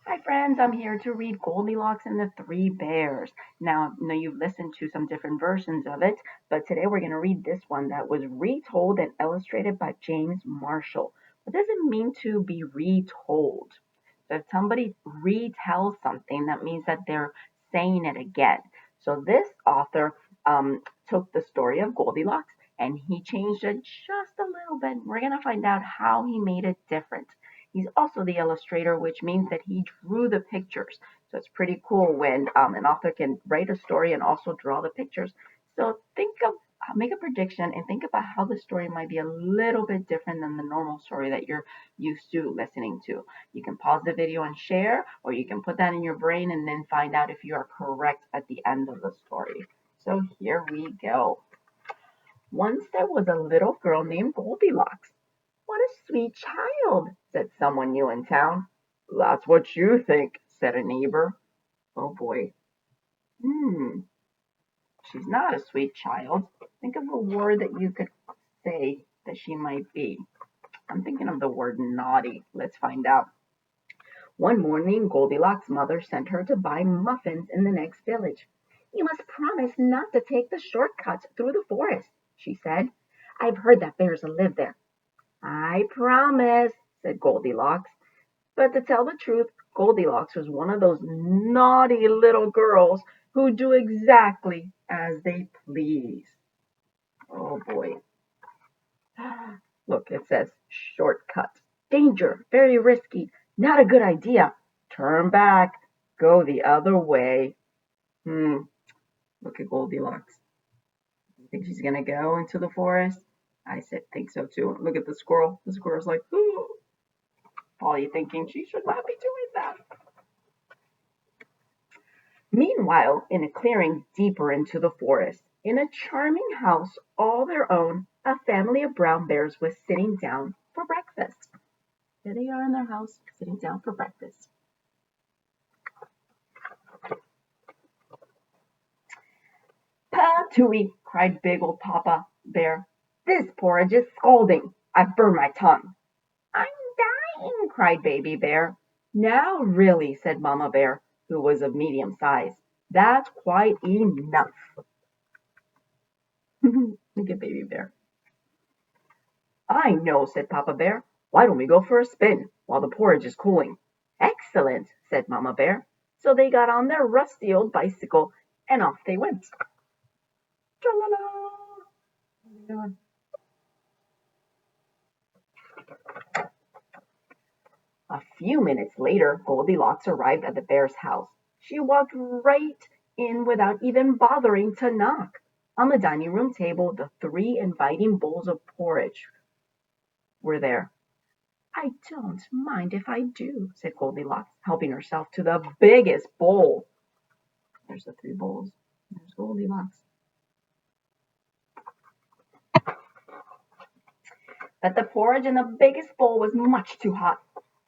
Hi friends, I'm here to read Goldilocks and the Three Bears. Now, I know you've listened to some different versions of it, but today we're going to read this one that was retold and illustrated by James Marshall. What does it mean to be retold? So if somebody retells something, that means that they're saying it again. So this author took the story of Goldilocks and he changed it just a little bit. We're going to find out how he made it different. He's also the illustrator, which means that he drew the pictures. So it's pretty cool when an author can write a story and also draw the pictures. So make a prediction and think about how the story might be a little bit different than the normal story that you're used to listening to. You can pause the video and share, or you can put that in your brain and then find out if you are correct at the end of the story. So here we go. Once there was a little girl named Goldilocks. What a sweet child, said someone new in town. That's what you think, said a neighbor. Oh boy. She's not a sweet child. Think of a word that you could say that she might be. I'm thinking of the word naughty. Let's find out. One morning, Goldilocks' mother sent her to buy muffins in the next village. You must promise not to take the shortcuts through the forest, she said. I've heard that bears live there. I promise, said Goldilocks. But to tell the truth, Goldilocks was one of those naughty little girls who do exactly as they please. Oh boy. Look, it says shortcut. Danger, very risky, not a good idea. Turn back, go the other way. Look at Goldilocks. You think she's gonna go into the forest? I said, think so too. Look at the squirrel. The squirrel's like, ooh. Probably thinking she should not be doing that. Meanwhile, in a clearing deeper into the forest, in a charming house all their own, a family of brown bears was sitting down for breakfast. There they are in their house, sitting down for breakfast. Patooey, cried big old Papa Bear. This porridge is scalding. I've burned my tongue. I'm dying, cried Baby Bear. Now really, said Mama Bear, who was of medium size. That's quite enough. Look at Baby Bear. I know, said Papa Bear. Why don't we go for a spin while the porridge is cooling? Excellent, said Mama Bear. So they got on their rusty old bicycle and off they went. Tra-la-la. A few minutes later, Goldilocks arrived at the bear's house. She walked right in without even bothering to knock. On the dining room table, the three inviting bowls of porridge were there. I don't mind if I do, said Goldilocks, helping herself to the biggest bowl. There's the three bowls. There's Goldilocks. But the porridge in the biggest bowl was much too hot.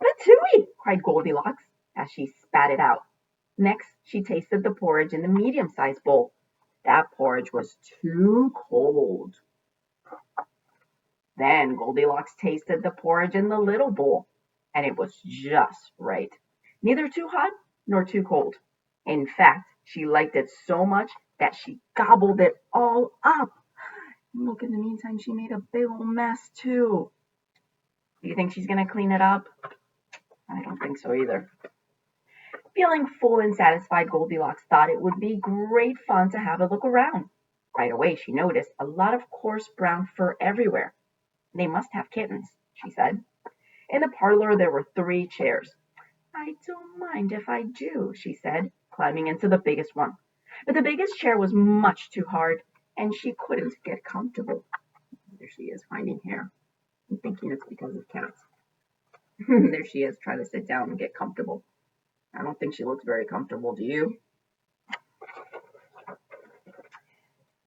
Patooey! Cried Goldilocks as she spat it out. Next, she tasted the porridge in the medium-sized bowl. That porridge was too cold. Then Goldilocks tasted the porridge in the little bowl, and it was just right. Neither too hot nor too cold. In fact, she liked it so much that she gobbled it all up. Look, in the meantime, she made a big old mess, too. Do you think she's going to clean it up? I don't think so either. Feeling full and satisfied, Goldilocks thought it would be great fun to have a look around. Right away, she noticed a lot of coarse brown fur everywhere. They must have kittens, she said. In the parlor, there were 3 chairs. I don't mind if I do, she said, climbing into the biggest one. But the biggest chair was much too hard, and she couldn't get comfortable. There she is, finding hair. I'm thinking it's because of cats. There she is, trying to sit down and get comfortable. I don't think she looks very comfortable, do you?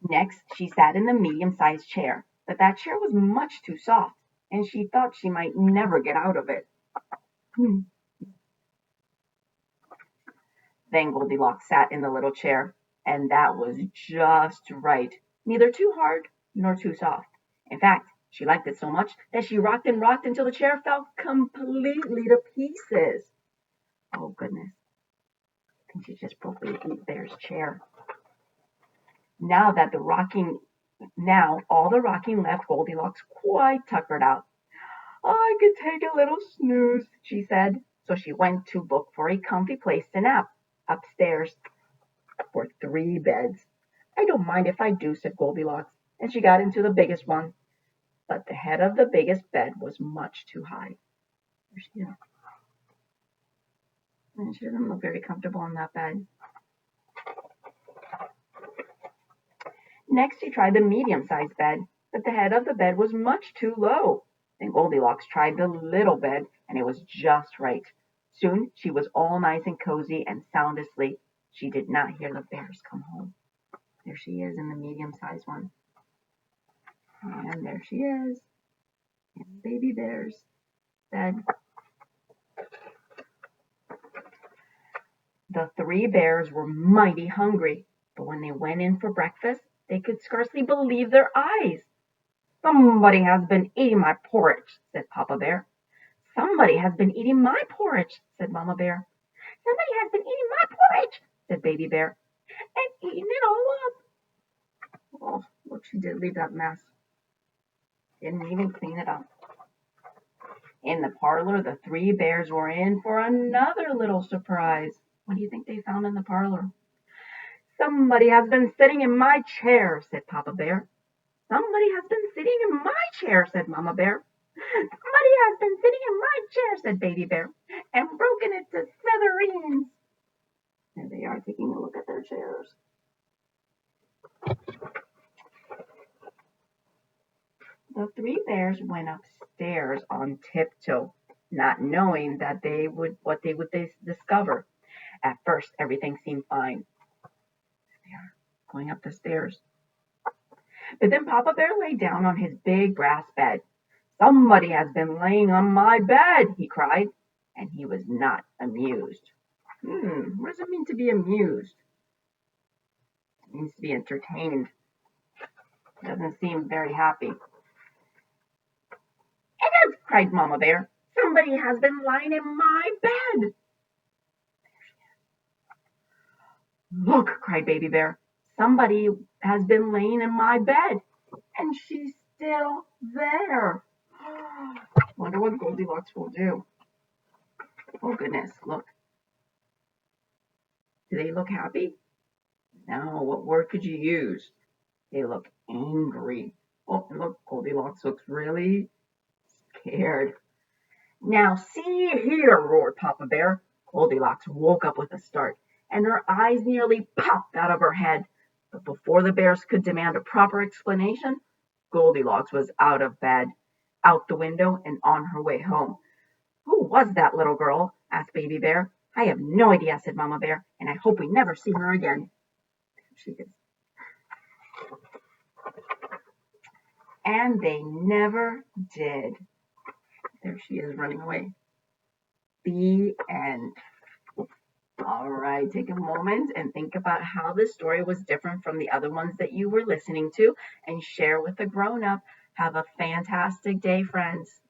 Next, she sat in the medium-sized chair, but that chair was much too soft, and she thought she might never get out of it. Then Goldilocks sat in the little chair, and that was just right, neither too hard nor too soft. In fact, she liked it so much that she rocked and rocked until the chair fell completely to pieces. Oh, goodness. I think she just broke Baby Bear's chair. Now all the rocking left Goldilocks quite tuckered out. I could take a little snooze, she said. So she went to look for a comfy place to nap. Upstairs were 3 beds. I don't mind if I do, said Goldilocks, and she got into the biggest one. But the head of the biggest bed was much too high. There she is. And she doesn't look very comfortable in that bed. Next, she tried the medium-sized bed, but the head of the bed was much too low. Then Goldilocks tried the little bed, and it was just right. Soon she was all nice and cozy and sound asleep. She did not hear the bears come home. There she is in the medium-sized one. And there she is in Baby Bear's bed. The 3 bears were mighty hungry, but when they went in for breakfast, they could scarcely believe their eyes. Somebody has been eating my porridge, said Papa Bear. Somebody has been eating my porridge, said Mama Bear. Somebody has been eating my porridge, said Baby Bear, and eating it all up. Oh, look, she did leave that mess. Didn't even clean it up. In the parlor, the 3 bears were in for another little surprise. What do you think they found in the parlor? Somebody has been sitting in my chair, said Papa Bear. Somebody has been sitting in my chair, said Mama Bear. Somebody has been sitting in my chair, said Baby Bear, and broken it to smithereens. There they are taking a look at their chairs. The 3 bears went upstairs on tiptoe, not knowing what they would discover. At first, everything seemed fine. They are going up the stairs. But then Papa Bear lay down on his big brass bed. Somebody has been laying on my bed, he cried, and he was not amused. What does it mean to be amused? It means to be entertained. Doesn't seem very happy. It is, cried Mama Bear. Somebody has been lying in my bed. Look, cried Baby Bear. Somebody has been laying in my bed, and she's still there. Wonder what Goldilocks will do. Oh, goodness, look. Do they look happy? No, what word could you use? They look angry. Oh, and look, Goldilocks looks really scared. Now see here, roared Papa Bear. Goldilocks woke up with a start, and her eyes nearly popped out of her head. But before the bears could demand a proper explanation, Goldilocks was out of bed, out the window, and on her way home. Who was that little girl? Asked Baby Bear. I have no idea, said Mama Bear, and I hope we never see her again. She is. And they never did. There she is running away. The end. All right, take a moment and think about how this story was different from the other ones that you were listening to and share with a grown-up. Have a fantastic day, friends.